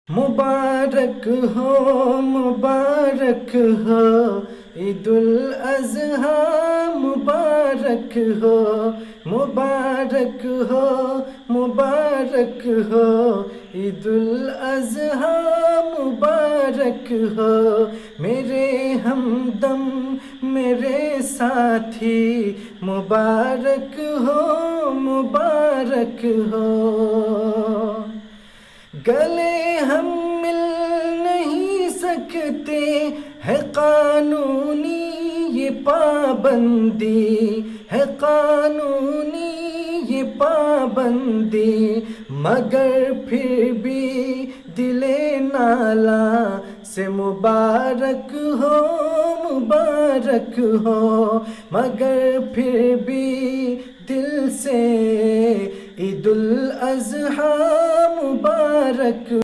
मुबारक मुबारक हो ईदुल अज़हा मुबारक हो मुबारक हो मुबारक हो ईदुल अज़हा मुबारक हो। मेरे हमदम मेरे साथी मुबारक हो मुबारक हो। गले हम मिल नहीं सकते है कानूनी ये पाबंदी है कानूनी ये पाबंदी, मगर फिर भी दिले नाला से मुबारक हो मुबारक हो। मगर फिर भी दिल से ईदुल अज़हा मुबारक